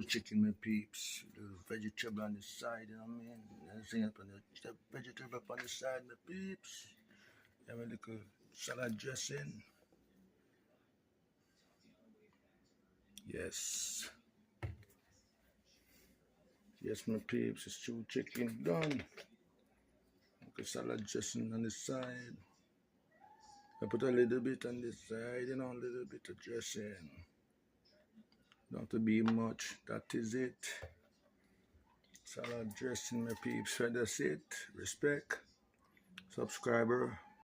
chicken, my peeps. The vegetable on the side, you know what I mean? Everything up on the vegetable up on the side, my peeps. Have a little salad dressing. Yes. Yes, my peeps. It's two chicken done. Okay, salad dressing on the side. I put a little bit on the side, you know, a little bit of dressing. Don't have to be much. That is it. Salad dressing, my peeps. So that's it. Respect. Subscriber.